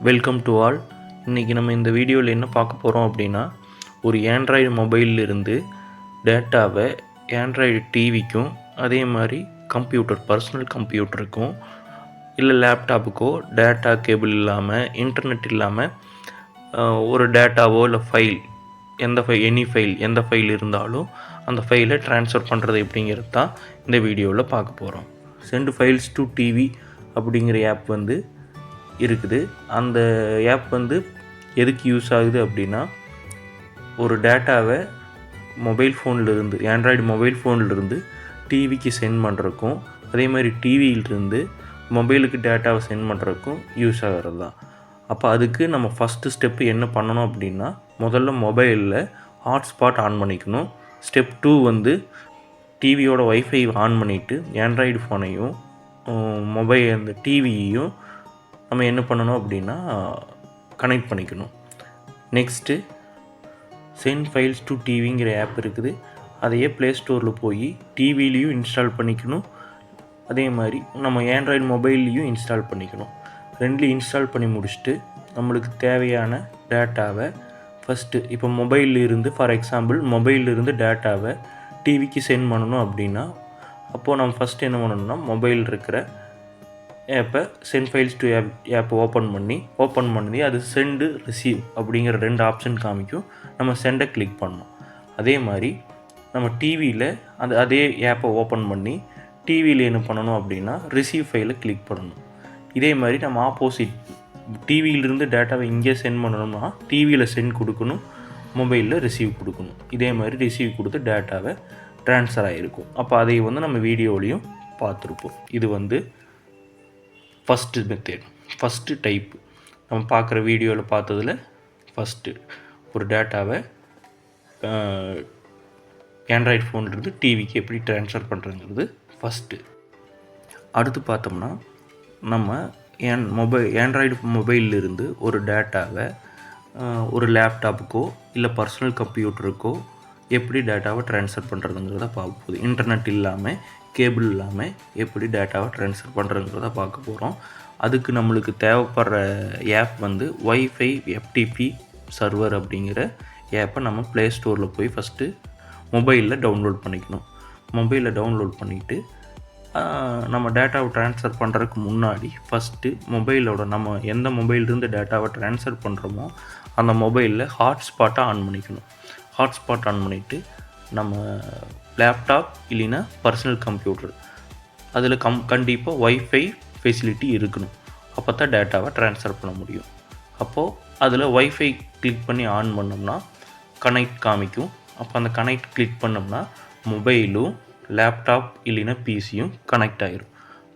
Welcome to all. இன்றைக்கி நம்ம இந்த வீடியோவில் என்ன பார்க்க போகிறோம் அப்படின்னா, ஒரு ஆண்ட்ராய்டு மொபைலிருந்து டேட்டாவை ஆண்ட்ராய்டு டிவிக்கும் அதே மாதிரி கம்ப்யூட்டர் பர்சனல் கம்ப்யூட்டருக்கும் இல்லை லேப்டாப்புக்கோ டேட்டா கேபிள் இல்லாமல் இன்டர்நெட் இல்லாமல் ஒரு டேட்டாவோ இல்லை ஃபைல் எந்த ஃபைல் இருந்தாலும் அந்த ஃபைலை ட்ரான்ஸ்ஃபர் பண்ணுறது எப்படிங்கிறது தான் இந்த வீடியோவில் பார்க்க போகிறோம். சென்ட் ஃபைல்ஸ் டு டிவி அப்படிங்கிற ஆப் இருக்குது. அந்த ஆப் எதுக்கு யூஸ் ஆகுது அப்படின்னா, ஒரு டேட்டாவை ஆண்ட்ராய்டு மொபைல் ஃபோன்லேருந்து டிவிக்கு சென்ட் பண்ணுறக்கும் அதே மாதிரி டிவியிலிருந்து மொபைலுக்கு டேட்டாவை சென்ட் பண்ணுறக்கும் யூஸ் ஆகிறது தான். அப்போ அதுக்கு நம்ம ஃபஸ்ட்டு ஸ்டெப்பு என்ன பண்ணணும் அப்படின்னா, முதல்ல மொபைலில் ஹாட்ஸ்பாட் ஆன் பண்ணிக்கணும். ஸ்டெப் 2 டிவியோட வைஃபை ஆன் பண்ணிவிட்டு ஆண்ட்ராய்டு ஃபோனையும் அந்த டிவியையும் நம்ம என்ன பண்ணணும் அப்படின்னா கனெக்ட் பண்ணிக்கணும். நெக்ஸ்ட்டு சென்ட் ஃபைல்ஸ் டு டிவிங்கிற ஆப் இருக்குது. அதையே ப்ளே ஸ்டோரில் போய் டிவிலையும் இன்ஸ்டால் பண்ணிக்கணும், அதே மாதிரி நம்ம ஆண்ட்ராய்டு மொபைல்லையும் இன்ஸ்டால் பண்ணிக்கணும். ரெண்டுலையும் இன்ஸ்டால் பண்ணி முடிச்சுட்டு நம்மளுக்கு தேவையான டேட்டாவை ஃபஸ்ட்டு இப்போ ஃபார் எக்ஸாம்பிள் மொபைலிருந்து டேட்டாவை டிவிக்கு சென்ட் பண்ணணும் அப்படின்னா, அப்போது நம்ம ஃபஸ்ட்டு என்ன பண்ணணும்னா மொபைல் இருக்கிற ஆப்பை சென்ட் ஃபைல்ஸ் டு ஆப்பை ஓப்பன் பண்ணி அது சென்டு ரிசீவ் அப்படிங்கிற 2 ஆப்ஷன் காமிக்கும். நம்ம சென்டை கிளிக் பண்ணணும். அதே மாதிரி நம்ம டிவியில் அதே ஆப்பை ஓப்பன் பண்ணி டிவியில் என்ன பண்ணணும் அப்படின்னா ரிசீவ் ஃபைலை கிளிக் பண்ணணும். இதே மாதிரி நம்ம ஆப்போசிட் டிவியிலிருந்து டேட்டாவை இங்கே சென்ட் பண்ணணும்னா டிவியில் சென்ட் கொடுக்கணும், மொபைலில் ரிசீவ் கொடுக்கணும். இதே மாதிரி ரிசீவ் கொடுத்து டேட்டாவை ட்ரான்ஸ்ஃபர் ஆகிருக்கும். அப்போ அதை நம்ம வீடியோலையும் பார்த்துருப்போம். இது ஃபஸ்ட்டு மெத்தட், ஃபஸ்ட்டு டைப். நம்ம பார்க்குற வீடியோவில் பார்த்ததில் ஃபஸ்ட்டு ஒரு டேட்டாவை ஆண்ட்ராய்டு ஃபோன்லேருந்து டிவிக்கு எப்படி ட்ரான்ஸ்ஃபர் பண்ணுறதுங்கிறது ஃபஸ்ட்டு. அடுத்து பார்த்தோம்னா நம்ம ஆண்ட்ராய்டு மொபைலிருந்து ஒரு டேட்டாவை ஒரு லேப்டாப்புக்கோ இல்லை பர்சனல் கம்ப்யூட்டருக்கோ எப்படி டேட்டாவை ட்ரான்ஸ்ஃபர் பண்ணுறதுங்கிறத பார்க்க போகுது. இன்டர்நெட் இல்லாமல் கேபிள் இல்லாமல் எப்படி டேட்டாவை ட்ரான்ஸ்ஃபர் பண்ணுறதுங்கிறத பார்க்க போகிறோம். அதுக்கு நம்மளுக்கு தேவைப்படுற ஆப் வைஃபை எஃப்டிபி சர்வர் அப்படிங்கிற ஆப்பை நம்ம ப்ளே ஸ்டோரில் போய் ஃபஸ்ட்டு மொபைலில் டவுன்லோட் பண்ணிக்கணும். மொபைலில் டவுன்லோட் பண்ணிவிட்டு நம்ம டேட்டாவை ட்ரான்ஸ்ஃபர் பண்ணுறதுக்கு முன்னாடி ஃபஸ்ட்டு நம்ம எந்த மொபைலிருந்து டேட்டாவை ட்ரான்ஸ்ஃபர் பண்ணுறோமோ அந்த மொபைலில் ஹாட்ஸ்பாட்டை ஆன் பண்ணிக்கணும். ஹாட்ஸ்பாட் ஆன் பண்ணிவிட்டு நம்ம லேப்டாப் இல்லைன்னா பர்சனல் கம்ப்யூட்டர் அதில் கண்டிப்பாக வைஃபை ஃபெசிலிட்டி இருக்கணும். அப்போ தான் டேட்டாவை ட்ரான்ஸ்ஃபர் பண்ண முடியும். அப்போது அதில் வைஃபை கிளிக் பண்ணி ஆன் பண்ணோம்னா கனெக்ட் காமிக்கும். அப்போ அந்த கனெக்ட் கிளிக் பண்ணோம்னா மொபைலும் லேப்டாப் இல்லைன்னா பிசியும் கனெக்ட் ஆகிரும்.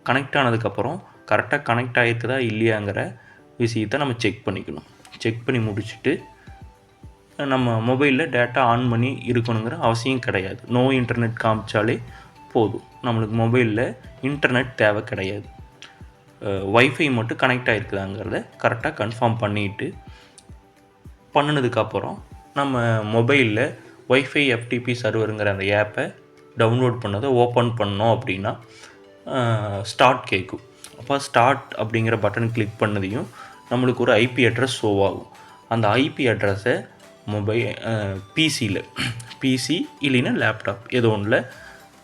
கனெக்ட் ஆனதுக்கப்புறம் கரெக்டாக கனெக்ட் ஆகிருக்குதா இல்லையாங்கிற விஷயத்தை நம்ம செக் பண்ணிக்கணும். செக் பண்ணி முடிச்சுட்டு நம்ம மொபைலில் டேட்டா ஆன் பண்ணி இருக்கணுங்கிற அவசியம் கிடையாது. நோ இன்டர்நெட் காமிச்சாலே போதும். நம்மளுக்கு மொபைலில் இன்டர்நெட் தேவை கிடையாது. வைஃபை மட்டும் கனெக்ட் ஆகிருக்குதாங்கிறத கரெக்டாக கன்ஃபார்ம் பண்ணினதுக்கப்புறம் நம்ம மொபைலில் வைஃபை எஃப்டிபி சர்வருங்கிற அந்த ஆப்பை டவுன்லோட் பண்ணதை ஓப்பன் பண்ணோம் அப்படின்னா ஸ்டார்ட் கேட்கும். அப்போ ஸ்டார்ட் அப்படிங்கிற பட்டன் கிளிக் பண்ணதையும் நம்மளுக்கு ஒரு ஐபி அட்ரஸ் ஷோ ஆகும். அந்த ஐபி அட்ரஸை பிசி இல்லைன்னா லேப்டாப் ஏதோ ஒன்றில்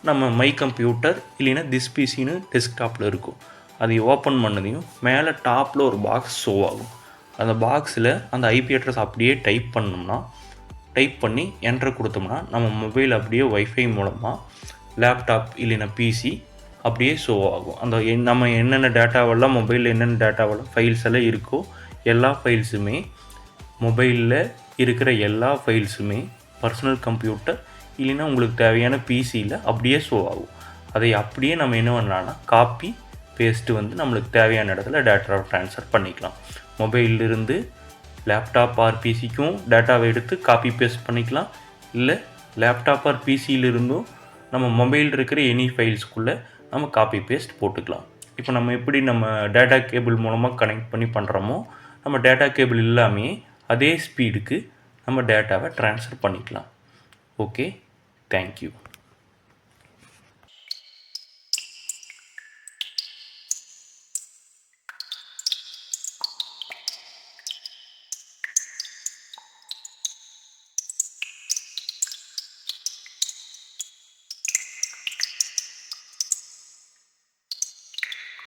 நம்ம மை கம்ப்யூட்டர் இல்லைன்னா திஸ் பிசின்னு டெஸ்க்டாப்பில் இருக்கும். அதை ஓப்பன் பண்ணதையும் மேலே டாப்பில் ஒரு பாக்ஸ் ஷோ ஆகும். அந்த பாக்ஸில் அந்த ஐபி அட்ரஸ் அப்படியே டைப் பண்ணி என்டர் கொடுத்தோம்னா நம்ம மொபைல் அப்படியே வைஃபை மூலமாக லேப்டாப் இல்லைன்னா பிசி அப்படியே ஷோ ஆகும். அந்த நம்ம என்னென்ன டேட்டாவெல்லாம் மொபைலில் என்னென்ன டேட்டாவெல்லாம் ஃபைல்ஸ் எல்லாம் இருக்கோ எல்லா ஃபைல்ஸுமே மொபைலில் இருக்கிற எல்லா ஃபைல்ஸுமே பர்சனல் கம்ப்யூட்டர் இல்லைன்னா உங்களுக்கு தேவையான பிசியில் அப்படியே ஷோ ஆகும். அதை அப்படியே நம்ம என்ன பண்ணலாம்னா காப்பி பேஸ்ட்டு நம்மளுக்கு தேவையான இடத்துல டேட்டாவை ட்ரான்ஸ்ஃபர் பண்ணிக்கலாம். மொபைலிருந்து லேப்டாப் ஆர் பிசிக்கும் டேட்டாவை எடுத்து காப்பி பேஸ்ட் பண்ணிக்கலாம். இல்லை லேப்டாப் ஆர் பிசியிலிருந்தும் நம்ம மொபைல் இருக்கிற எனி ஃபைல்ஸ்க்குள்ளே நம்ம காப்பி பேஸ்ட் போட்டுக்கலாம். இப்போ நம்ம எப்படி நம்ம டேட்டா கேபிள் மூலமாக கனெக்ட் பண்ணி பண்ணுறோமோ நம்ம டேட்டா கேபிள் இல்லாமே அதே ஸ்பீடுக்கு நம்ம டேட்டாவை ட்ரான்ஸ்ஃபர் பண்ணிக்கலாம். Okay, thank you.